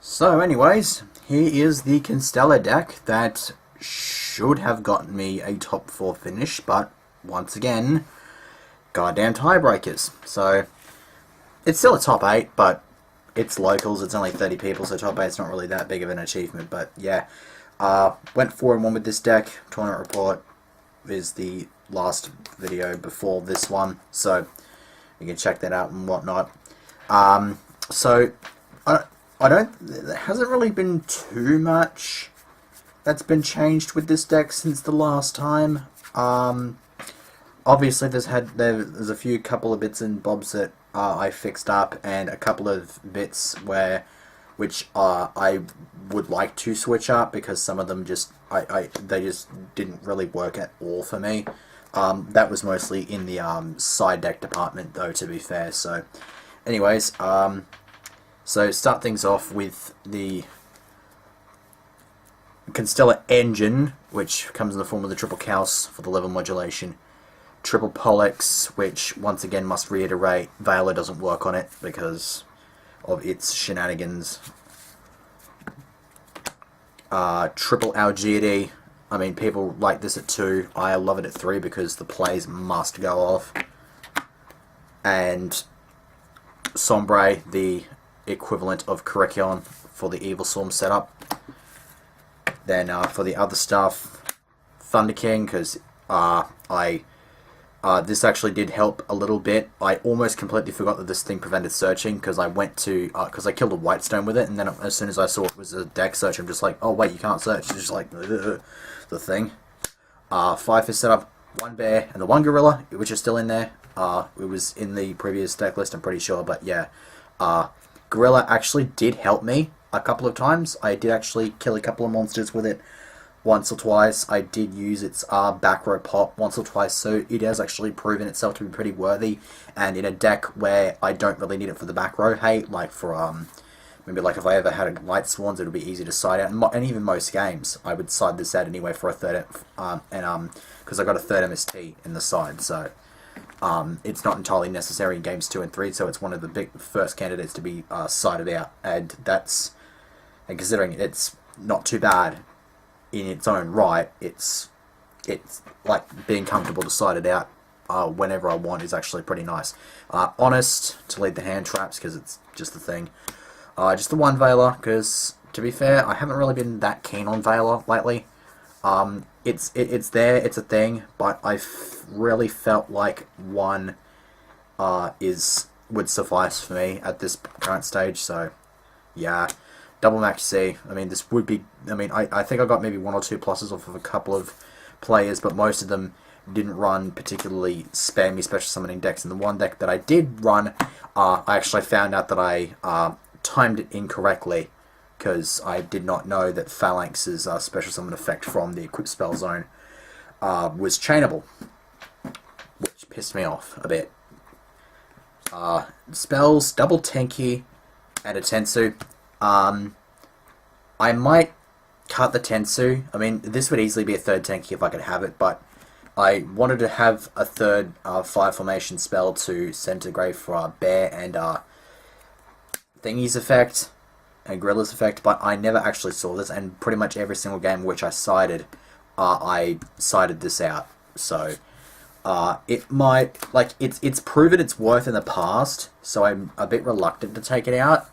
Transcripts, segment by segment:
So anyways, here is the Constellar deck that should have gotten me a top 4 finish, but once again, goddamn tiebreakers. So, it's still a top 8, but it's locals, it's only 30 people, so top 8's not really that big of an achievement, but yeah. Went 4-1 with this deck. Tournament report is the last video before this one, so you can check that out and whatnot. So, there hasn't really been too much that's been changed with this deck since the last time. Obviously there's a few couple of bits and bobs that I fixed up, and a couple of bits which I would like to switch up, because some of them they just didn't really work at all for me. That was mostly in the side deck department though, to be fair. So anyways, so start things off with the Constellar engine, which comes in the form of the triple Caos for the level modulation, triple Pollux, which once again must reiterate, Veiler doesn't work on it because of its shenanigans. Triple Algierde, I mean, people like this at 2, I love it at 3 because the plays must go off. And Sombre, the equivalent of Correction for the Evil Storm setup. Then for the other stuff, Thunder King, because this actually did help a little bit. I almost completely forgot that this thing prevented searching, because I went to, because I killed a Whitestone with it, and then as soon as I saw it was a deck search, I'm just like, oh wait, you can't search. It's just like, the thing. 5 for setup, 1 Bear, and the 1 Gorilla, which is still in there. It was in the previous deck list, I'm pretty sure, but yeah. Gorilla actually did help me a couple of times. I did actually kill a couple of monsters with it once or twice. I did use its back row pop once or twice, so it has actually proven itself to be pretty worthy. And in a deck where I don't really need it for the back row hate, like for maybe like if I ever had a Light Swans, it would be easy to side out, and even most games I would side this out anyway for a third, because I got a third MST in the side, so it's not entirely necessary in games 2 and 3, so it's one of the big first candidates to be sided out, and considering it's not too bad in its own right, it's like being comfortable to side it out whenever I want is actually pretty nice. Honest to lead the hand traps, because it's just the thing. Just the 1 Veiler, because to be fair, I haven't really been that keen on Veiler lately. It's there, it's a thing, but I really felt like 1 would suffice for me at this current stage. So yeah, double max C. I mean, this would be. I mean, I think I got maybe 1 or 2 pluses off of a couple of players, but most of them didn't run particularly spammy special summoning decks. And the one deck that I did run, I actually found out that I timed it incorrectly, because I did not know that Phalanx's special summon effect from the equipped spell zone was chainable, which pissed me off a bit. Spells, double Tenki and a Tensu. I might cut the Tensu. I mean, this would easily be a third Tenki if I could have it, but I wanted to have a third 5 formation spell to send to grave for Bear and Thingy's effect and Gorilla's effect, but I never actually saw this, and pretty much every single game which I sided this out. So it might, like, it's proven its worth in the past, so I'm a bit reluctant to take it out,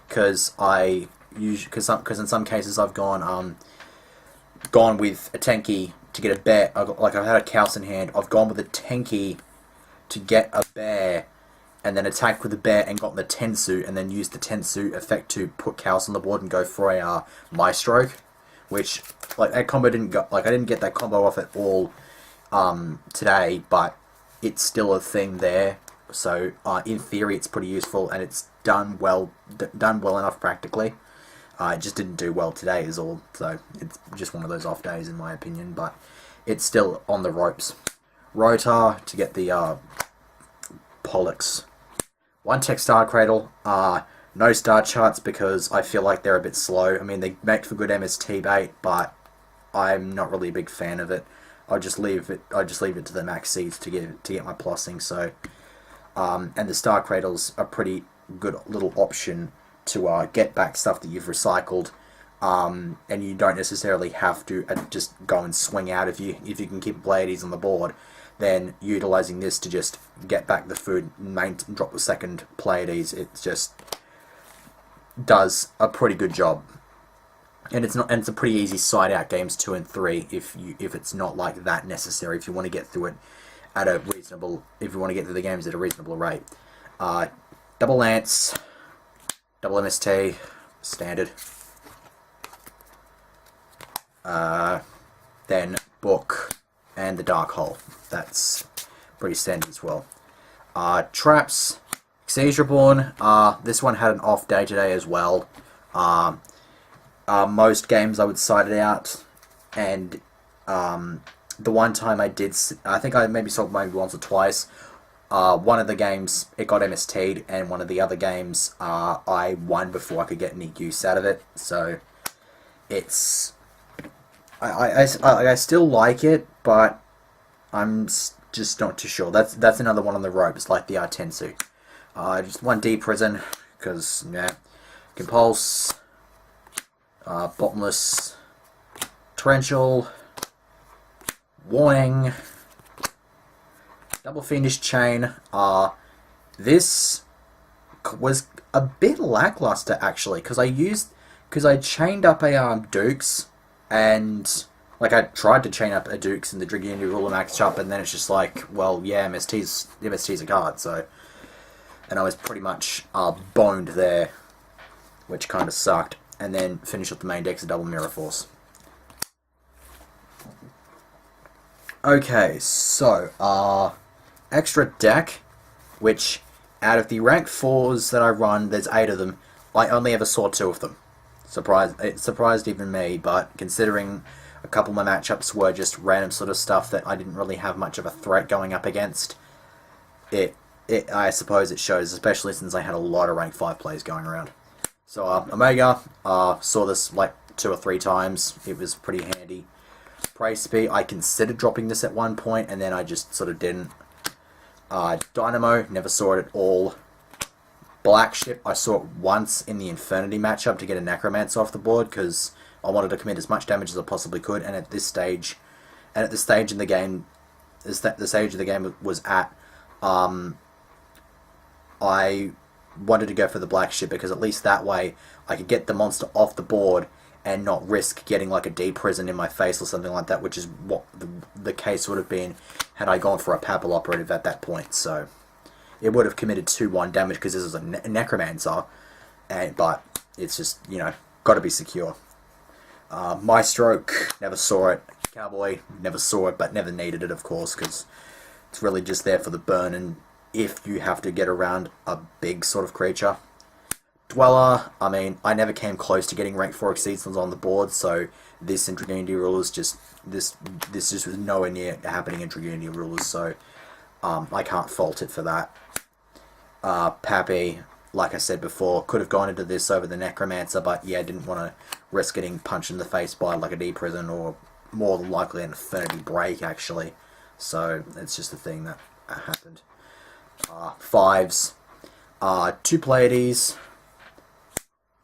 because in some cases I've gone with a Tenki to get a bear. I've had a Chaos in hand. I've gone with a Tenki to get a bear, and then attacked with the bear and got the Tensu, and then used the Tensu effect to put Chaos on the board and go for a Maestro, which, like, that combo didn't go, like, I didn't get that combo off at all today, but it's still a thing there. So in theory it's pretty useful, and it's done well enough practically. It just didn't do well today is all, so it's just one of those off days in my opinion, but it's still on the ropes. Rotar to get the Pollux. 1 Tech Star Cradle, no star charts because I feel like they're a bit slow. I mean, they make for good MST bait, but I'm not really a big fan of it. I just leave it to the max seeds to get my plussing. So, and the Star Cradle's a pretty good little option to get back stuff that you've recycled, and you don't necessarily have to just go and swing out. If you can keep Pleiades on the board, then utilizing this to just get back the food and drop the second Pleiades, it just does a pretty good job. And it's a pretty easy side out games 2 and 3 if it's not like that necessary, if you want to get through it at a reasonable, if you want to get through the games at a reasonable rate. Double Lance, double MST, standard. Then Book and the Dark Hole. That's pretty standard as well. Traps, Exceed Reborn. This one had an off day today as well. Most games I would side it out, and the one time I did, I think I maybe sold maybe once or twice. One of the games it got MST'd, and one of the other games I won before I could get any use out of it. So it's I still like it, but I'm just not too sure. That's another one on the ropes, like the Tensu. Just one D prison because yeah, Compulse, Bottomless, Torrential, Warning, Double Fiendish Chain. This was a bit lackluster actually, because I chained up a Dukes, and like I tried to chain up a Dukes in the Dragoon Ruler Max up, and then it's just like, well, yeah, MST's a card, so, and I was pretty much boned there, which kind of sucked. And then finish up the main deck's a double Mirror Force. Okay, so extra deck, which out of the rank 4s that I run, there's 8 of them. I only ever saw 2 of them. It surprised even me, but considering a couple of my matchups were just random sort of stuff that I didn't really have much of a threat going up against, I suppose it shows, especially since I had a lot of rank 5 plays going around. So Omega, saw this like 2 or 3 times. It was pretty handy. Praise Speed, I considered dropping this at one point, and then I just sort of didn't. Dynamo, never saw it at all. Black Ship, I saw it once in the Infernity matchup to get a Necromancer off the board, because I wanted to commit as much damage as I possibly could, and at this stage in the game, the stage of the game was at, I wanted to go for the Black Ship, because at least that way I could get the monster off the board and not risk getting like a D prison in my face or something like that, which is what the case would have been had I gone for a Papal Operative at that point. So it would have committed 2-1 damage because this is a Necromancer, but it's just, you know, got to be secure. Maestroke, never saw it. Cowboy, never saw it, but never needed it, of course, because it's really just there for the burn and if you have to get around a big sort of creature. Dweller, I mean, I never came close to getting rank 4 Exceedance on the board, so this in Dragoon Rulers just, this just was nowhere near happening in Dragoon Rulers, so I can't fault it for that. Pappy, like I said before, could have gone into this over the Necromancer, but yeah, didn't want to risk getting punched in the face by like a D prison or more than likely an Infernity Break, actually. So it's just a thing that happened. 5s, 2 Pleiades,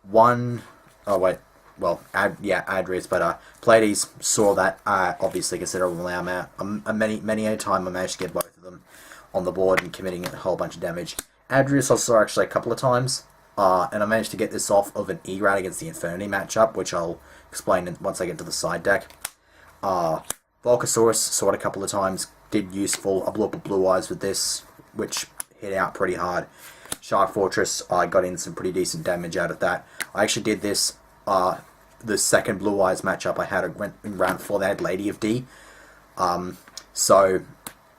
1, oh wait, well, Adris, but Pleiades saw that obviously considerable amount. Many a time I managed to get both of them on the board and committing a whole bunch of damage. Adris I saw actually a couple of times, and I managed to get this off of an E-Rat against the Infernity matchup, which I'll explain once I get to the side deck. Volcasaurus saw it a couple of times, did useful. I blew up a Blue Eyes with this, which hit out pretty hard. Shark Fortress, I got in some pretty decent damage out of that. I actually did this, the second Blue Eyes matchup I had, went in round 4, they had Lady of D. So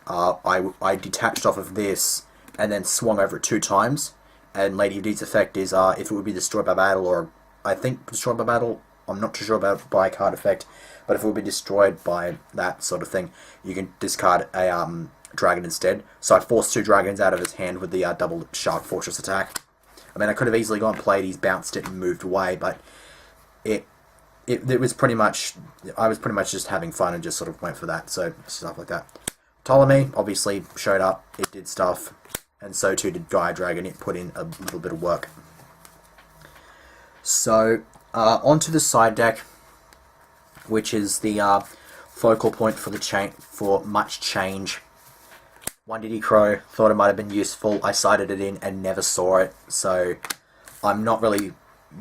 I detached off of this and then swung over it 2 times. And Lady of D's effect is if it would be destroyed by battle, or I think destroyed by battle, I'm not too sure about by card effect, but if it would be destroyed by that sort of thing, you can discard a dragon instead. So I forced 2 dragons out of his hand with the double Shark Fortress attack. I mean, I could have easily gone Pleiades, bounced it, and moved away, but it was pretty much, I was pretty much just having fun and just sort of went for that, so stuff like that. Ptolemy obviously showed up, it did stuff, and so too did Gaia Dragon, it put in a little bit of work. So, onto the side deck, which is the focal point for for much change. One Diddy Crow, thought it might have been useful. I sided it in and never saw it, so I'm not really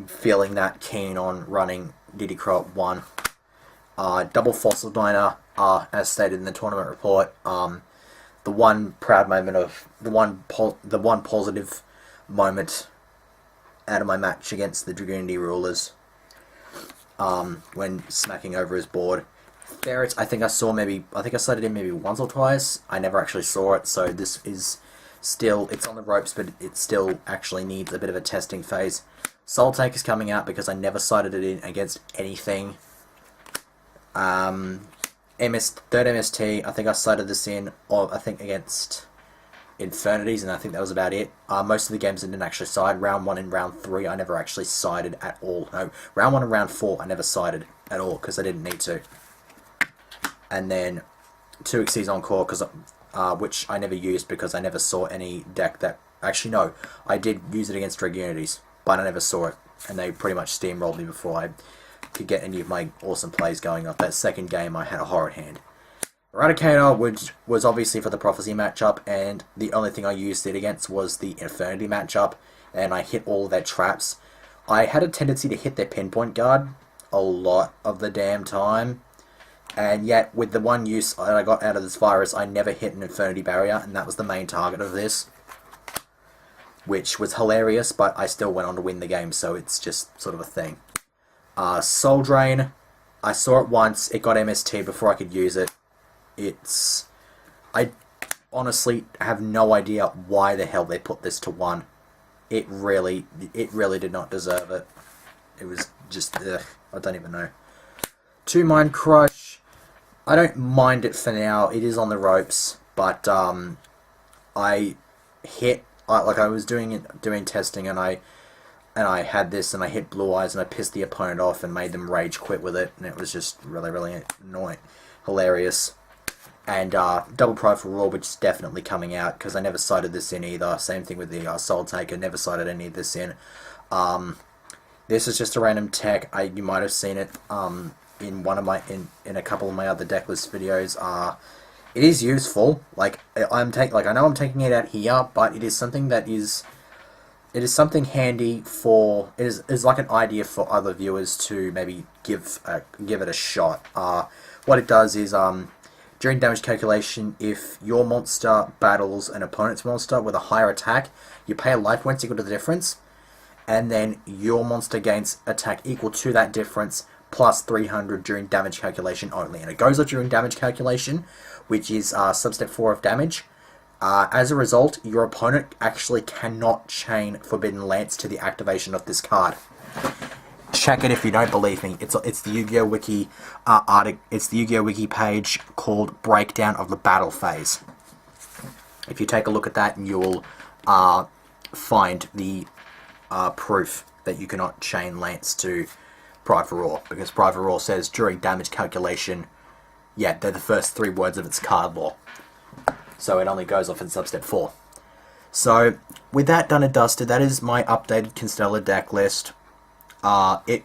feeling that keen on running Diddy Crow at 1. Double Fossil Diner, as stated in the tournament report. The one proud moment of the one positive moment out of my match against the Dragoonity Rulers, when smacking over his board. Ferrets, I think I cited in maybe once or twice. I never actually saw it, so this is still, it's on the ropes, but it still actually needs a bit of a testing phase. Soul Tank is coming out because I never cited it in against anything. Third MST, I think I cited this in, or I think against Infernities, and I think that was about it. Most of the games I didn't actually side. Round 1 and Round 3, I never actually sided at all. No, Round 1 and Round 4, I never sided at all, because I didn't need to. And then 2 Xyz Encore, which I never used because I never saw any deck that... Actually, no, I did use it against Dragoonities, but I never saw it, and they pretty much steamrolled me before I could get any of my awesome plays going off. That second game, I had a horrid hand. Eradicator, which was obviously for the Prophecy matchup, and the only thing I used it against was the Infernity matchup, and I hit all of their traps. I had a tendency to hit their Pinpoint Guard a lot of the damn time, and yet with the one use that I got out of this virus, I never hit an Infernity Barrier, and that was the main target of this, which was hilarious, but I still went on to win the game, so it's just sort of a thing. Soul Drain, I saw it once, it got MST before I could use it. I honestly have no idea why the hell they put this to 1. It really did not deserve it. It was just, I don't even know. 2 Mind Crush, I don't mind it for now. It is on the ropes, but I was doing testing, and I had this, and I hit Blue Eyes, and I pissed the opponent off and made them rage quit with it, and it was just really annoying, hilarious. And Double Prideful Roar, which is definitely coming out, because I never cited this in either. Same thing with the Soul Taker, never cited any of this in. This is just a random tech. You might have seen it in one of my in a couple of my other decklist videos. It is useful. Like I know I'm taking it out here, but it is something that is. It is something handy for. It is like an idea for other viewers to maybe give it a shot. What it does is during damage calculation, if your monster battles an opponent's monster with a higher attack, you pay a life points equal to the difference, and then your monster gains attack equal to that difference plus 300 during damage calculation only. And it goes up during damage calculation, which is substep 4 of damage. As a result, your opponent actually cannot chain Forbidden Lance to the activation of this card. Check it if you don't believe me. It's the Yu-Gi-Oh! Wiki it's the Yu-Gi-Oh! Wiki page called Breakdown of the Battle Phase. If you take a look at that, you will find the proof that you cannot chain Lance to Prideful Roar, because Prideful Roar says during damage calculation, yeah, they're the first 3 words of its card lore. So it only goes off in substep 4. So, with that done and dusted, that is my updated Constellar deck list. It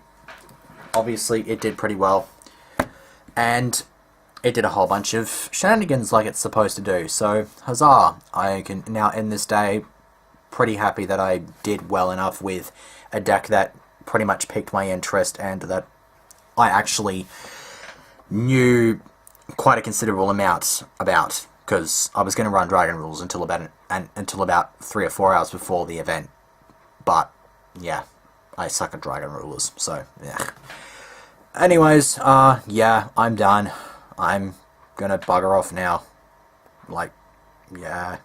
did pretty well, and it did a whole bunch of shenanigans like it's supposed to do, so huzzah! I can now end this day pretty happy that I did well enough with a deck that pretty much piqued my interest, and that I actually knew quite a considerable amount about, because I was going to run Dragon Rules until about 3 or 4 hours before the event, but yeah, I suck at Dragon Rulers, so yeah. Anyways, yeah, I'm done. I'm gonna bugger off now. Like, yeah.